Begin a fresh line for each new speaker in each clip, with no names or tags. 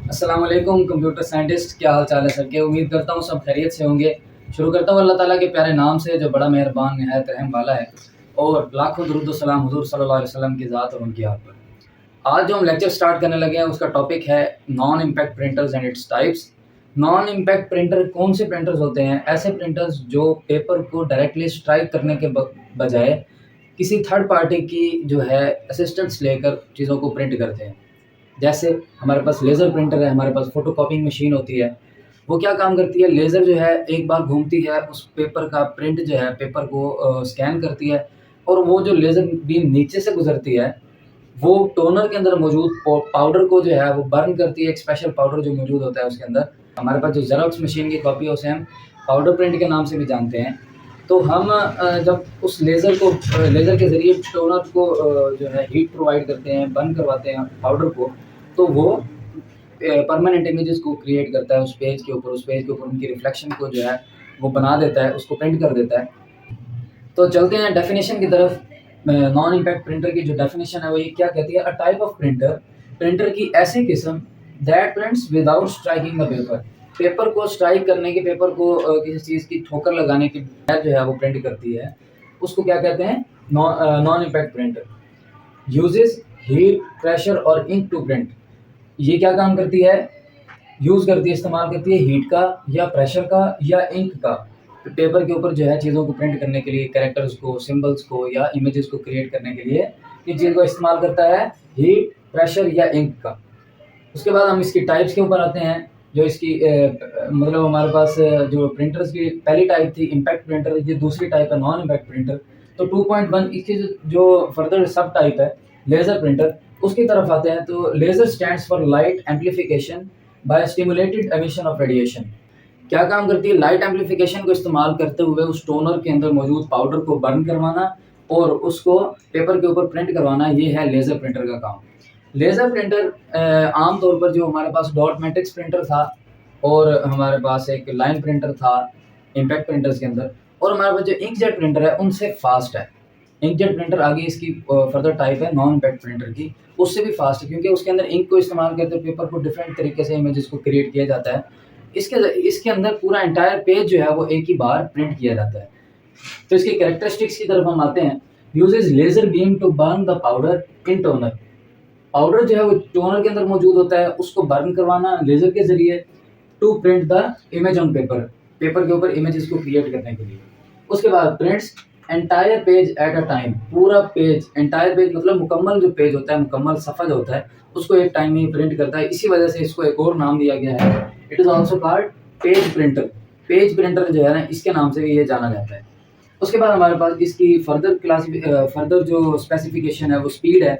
अस्सलाम वालेकुम computer scientist, क्या हाल चाल है सर के। उम्मीद करता हूँ सब खैरियत से होंगे। शुरू करता हूँ अल्लाह ताला के प्यारे नाम से जो बड़ा मेहरबान निहायत रहम वाला है, और लाखों दुरूद व सलाम हुज़ूर सल्लल्लाहु अलैहि वसल्लम की ज़ात और उनकी आल पर। आज जो हम लेक्चर स्टार्ट करने लगे हैं उसका टॉपिक है non impact printers and its types. Non impact printer कौन से प्रिंटर्स होते हैं? ऐसे प्रिंटर्स जो पेपर को डायरेक्टली स्ट्राइक करने के बजाय किसी थर्ड पार्टी की जो है असिस्टेंस लेकर चीज़ों को प्रिंट करते हैं। जैसे हमारे पास लेज़र प्रिंटर है, हमारे पास फ़ोटोकॉपिंग मशीन होती है। वो क्या काम करती है, लेज़र जो है एक बार घूमती है, उस पेपर का प्रिंट जो है पेपर को स्कैन करती है, और वो जो लेज़र बीम नीचे से गुज़रती है, वो टोनर के अंदर मौजूद पाउडर को जो है वो बर्न करती है। एक स्पेशल पाउडर जो मौजूद होता है उसके अंदर। हमारे पास जो ज़ेरॉक्स मशीन की कॉपी है उसे हम पाउडर प्रिंट के नाम से भी जानते हैं। तो हम जब उस लेज़र के ज़रिए टोनर को जो है हीट प्रोवाइड करते हैं, बर्न करवाते हैं पाउडर को, तो वो परमानेंट इमेजेस को क्रिएट करता है उस पेज के ऊपर। उस पेज के ऊपर उनकी रिफ्लेक्शन को जो है वो बना देता है, उसको प्रिंट कर देता है। तो चलते हैं डेफिनेशन की तरफ। नॉन इम्पैक्ट प्रिंटर की जो डेफिनेशन है वो ये क्या कहती है, a type of printer, printer की ऐसी किस्म that prints without striking the paper, paper को स्ट्राइक करने के, पेपर को किसी चीज़ की ठोकर लगाने की बगैर जो है वो प्रिंट करती है, उसको क्या कहते हैं, non impact printer. Uses heat, pressure और इंक टू प्रिंट। ये क्या काम करती है, यूज़ करती है, इस्तेमाल करती है हीट का या प्रेशर का या इंक का, पेपर के ऊपर जो है चीज़ों को प्रिंट करने के लिए, कैरेक्टर्स को, सिंबल्स को या इमेजेस को क्रिएट करने के लिए किन चीज़ को इस्तेमाल करता है, हीट, प्रेशर या इंक का। उसके बाद हम इसकी टाइप्स के ऊपर आते हैं। जो इसकी मतलब हमारे पास जो प्रिंटर्स की पहली टाइप थी इम्पैक्ट प्रिंटर, ये दूसरी टाइप है नॉन इम्पैक्ट प्रिंटर। तो 2.1 इसकी जो फर्दर सब टाइप है लेज़र प्रिंटर, उसकी तरफ आते हैं। तो laser stands for light amplification by stimulated emission of radiation. क्या काम करती है, लाइट एम्पलीफिकेशन को इस्तेमाल करते हुए उस टोनर के अंदर मौजूद पाउडर को बर्न करवाना और उसको पेपर के ऊपर प्रिंट करवाना, ये है लेज़र प्रिंटर का काम। लेज़र प्रिंटर आमतौर पर जो हमारे पास डॉट मैट्रिक्स प्रिंटर था, और हमारे पास एक लाइन प्रिंटर था इम्पैक्ट प्रिंटर्स के अंदर, और हमारे पास जो इंकजेट प्रिंटर है उनसे फास्ट है। इंकजेट प्रिंटर आगे इसकी फर्दर टाइप है नॉन इम्पैक्ट प्रिंटर की, उससे भी फास्ट है क्योंकि उसके अंदर इंक को इस्तेमाल करते पेपर को डिफरेंट तरीके से इमेजेस को क्रिएट किया जाता है। इसके अंदर पूरा एंटायर पेज जो है वो एक ही बार प्रिंट किया जाता है। तो इसकी कैरेक्टरिस्टिक्स की तरफ हम आते हैं। Uses laser beam to burn the powder in toner. Powder जो है वो टोनर के अंदर मौजूद होता है, उसको बर्न करवाना लेजर के जरिए, to print the image on paper, paper के ऊपर इमेजेस को क्रिएट करने के लिए। उसके बाद prints entire page at a time. पूरा पेज, एंटायर पेज मतलब मुकम्मल जो पेज होता है, मुकम्मल सफ़ा जो होता है, उसको एक टाइम में ही प्रिंट करता है। इसी वजह से इसको एक और नाम दिया गया है, it is also called page printer. Page printer जो है ना, इसके नाम से भी ये जाना जाता है। उसके बाद हमारे पास इसकी फर्दर जो स्पेसिफिकेशन है वो स्पीड है।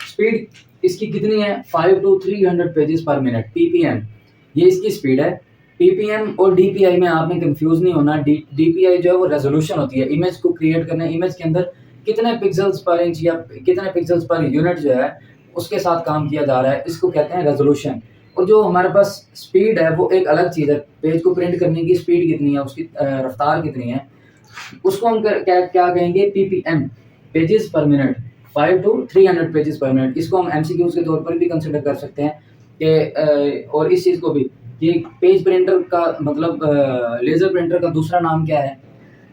स्पीड इसकी कितनी है, 5 to 300 पेजेस पर मिनट, पीपीएम, ये इसकी स्पीड है। पीपीएम और डीपीआई में आपने कंफ्यूज नहीं होना। डीपीआई जो है वो रेजोल्यूशन होती है, इमेज को क्रिएट करने, इमेज के अंदर कितने पिक्सल्स पर इंच या कितने पिक्सल्स पर यूनिट जो है उसके साथ काम किया जा रहा है, इसको कहते हैं रेजोल्यूशन। और जो हमारे पास स्पीड है वो एक अलग चीज़ है, पेज को प्रिंट करने की स्पीड कितनी है, उसकी रफ्तार कितनी है, उसको हम क्या कहेंगे, पीपीएम, पेजेस पर मिनट, 5 to 300 पेजेस पर मिनट। इसको हम एमसीक्यूज के तौर पर भी कंसिडर कर सकते हैं कि और इस चीज़ को भी कि पेज प्रिंटर का मतलब लेज़र प्रिंटर का दूसरा नाम क्या है,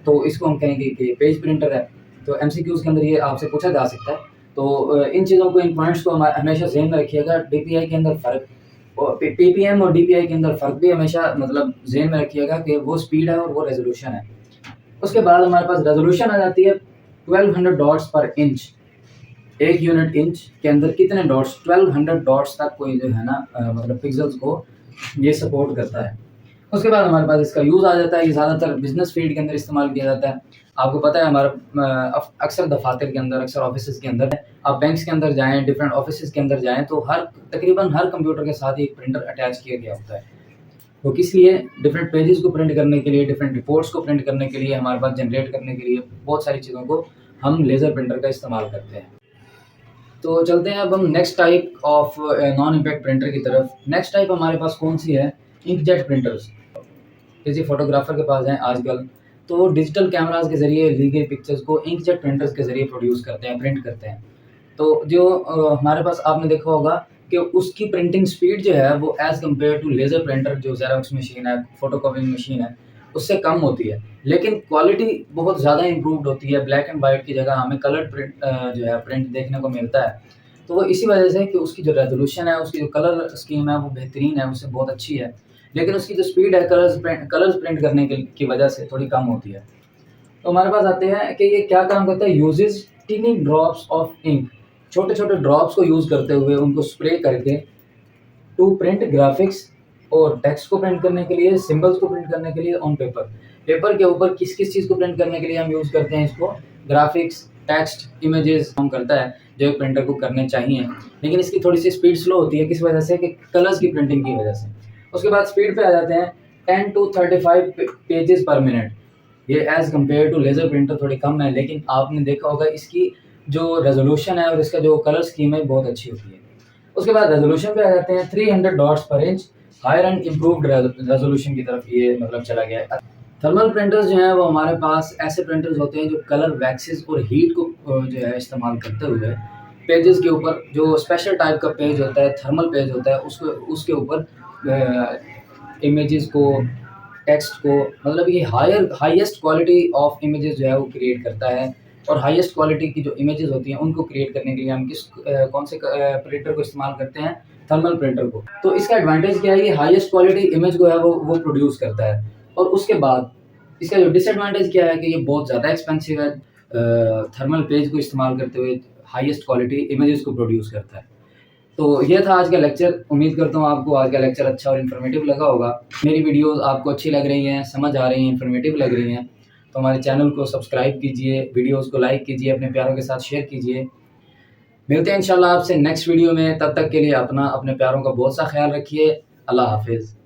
तो इसको हम कहेंगे कि पेज प्रिंटर है। तो एमसीक्यूज के अंदर ये आपसे पूछा जा सकता है। तो इन चीज़ों को, इन पॉइंट्स को हमेशा ज़हन में रखिएगा। डीपीआई के अंदर फ़र्क, और पीपीएम और डीपीआई के अंदर फ़र्क भी हमेशा मतलब ज़हन में रखिएगा कि वो स्पीड है और वो रेजोल्यूशन है। उसके बाद हमारे पास रेजोल्यूशन आ जाती है 1200 डॉट्स पर इंच। एक यूनिट इंच के अंदर कितने डॉट्स, 1200 डॉट्स तक कोई जो है ना मतलब पिक्सल्स को ये सपोर्ट करता है। उसके बाद हमारे पास इसका यूज़ आ जाता है कि ज़्यादातर बिजनेस फील्ड के अंदर इस्तेमाल किया जाता है। आपको पता है हमारा अक्सर दफातर के अंदर, अक्सर ऑफिस के अंदर, आप बैंक्स के अंदर जाएँ, डिफरेंट ऑफिस के अंदर जाएँ, तो तकरीबन हर कंप्यूटर के साथ एक प्रिंटर अटैच किया गया होता है। वो किस लिए, डिफरेंट पेजेस को प्रिंट करने के लिए, डिफरेंट रिपोर्ट्स को प्रिंट करने के लिए, हमारे पास जनरेट करने के लिए, बहुत सारी चीज़ों को हम लेज़र प्रिंटर का इस्तेमाल करते हैं। तो चलते हैं अब हम next type of non impact printer की तरफ। नेक्स्ट टाइप हमारे पास कौन सी है, इंकजेट प्रिंटर्स। किसी फोटोग्राफर के पास हैं आजकल, तो वो डिजिटल कैमराज के ज़रिए ली गई पिक्चर्स को इंकजेट प्रिंटर्स के ज़रिए प्रोड्यूस करते हैं, प्रिंट करते हैं। तो जो हमारे पास आपने देखा होगा कि उसकी प्रिंटिंग स्पीड जो है वो as compared to laser printer जो ज़ेरॉक्स मशीन है, फ़ोटोकॉपीइंग मशीन है, उससे कम होती है। लेकिन क्वालिटी बहुत ज़्यादा इम्प्रूव्ड होती है, ब्लैक एंड वाइट की जगह हमें कलर्ड प्रिंट जो है प्रिंट देखने को मिलता है। तो वो इसी वजह से कि उसकी जो रेज़ोल्यूशन है, उसकी जो कलर स्कीम है वो बेहतरीन है, उससे बहुत अच्छी है। लेकिन उसकी जो स्पीड है कलर्स प्रिंट करने की वजह से थोड़ी कम होती है। तो हमारे पास आते हैं कि ये क्या काम करता है, uses tiny drops of ink, छोटे-छोटे ड्रॉप्स को यूज़ करते हुए उनको स्प्रे करके टू प्रिंट ग्राफिक्स और टेक्स्ट को प्रिंट करने के लिए, सिंबल्स को प्रिंट करने के लिए ऑन पेपर। पेपर के ऊपर किस-किस चीज़ को प्रिंट करने के लिए हम यूज़ करते हैं इसको, ग्राफिक्स, टेक्स्ट, इमेजेस काम करता है, जो एक प्रिंटर को करने चाहिए। लेकिन इसकी थोड़ी-सी स्पीड स्लो होती है, किस वजह से कि कलर्स की प्रिंटिंग की वजह से। उसके बाद स्पीड पे आ जाते हैं 10 टू 35 पेजेस पर मिनट। ये as compared to laser printer थोड़ी कम है, लेकिन आपने देखा होगा इसकी जो रेज़ोल्यूशन है और इसका जो कलर स्कीम है बहुत अच्छी होती है। उसके बाद रेज़ोल्यूशन पे आ जाते हैं 300 dots per inch, higher and improved resolution की तरफ ये मतलब चला गया है। थर्मल प्रिंटर्स जो हैं वो हमारे पास ऐसे प्रिंटर्स होते हैं जो कलर वैक्सेस और हीट को जो है इस्तेमाल करते हुए पेजेस के ऊपर जो स्पेशल टाइप का पेज होता है, थर्मल पेज होता है, उसको उसके ऊपर इमेजेस को, टेक्स्ट को, मतलब ये हाईएस्ट क्वालिटी ऑफ इमेजेस जो है वो क्रिएट करता है। और हाईएस्ट क्वालिटी की जो इमेजेस होती हैं उनको क्रिएट करने के लिए हम कौन से प्रिंटर को इस्तेमाल करते हैं, थर्मल प्रिंटर को। तो इसका एडवांटेज क्या है, ये हाईएस्ट क्वालिटी इमेज को है वो प्रोड्यूस करता है। और उसके बाद इसका जो डिसएडवांटेज क्या है कि ये बहुत ज़्यादा एक्सपेंसिव है, थर्मल पेज को इस्तेमाल करते हुए हाईएस्ट क्वालिटी इमेजेस को प्रोड्यूस करता है। तो ये था आज का लेक्चर। उम्मीद करता हूँ आपको आज का लेक्चर अच्छा और इन्फॉर्मेटिव लगा होगा। मेरी वीडियोस आपको अच्छी लग रही हैं, समझ आ रही हैं, इन्फॉर्मेटिव लग रही हैं, तो हमारे चैनल को सब्सक्राइब कीजिए, वीडियोस को लाइक कीजिए, अपने प्यारों के साथ शेयर कीजिए। मिलते हैं इंशाल्लाह आपसे नेक्स्ट वीडियो में, तब तक के लिए अपने प्यारों का बहुत सा ख्याल रखिए। अल्लाह हाफ़िज़।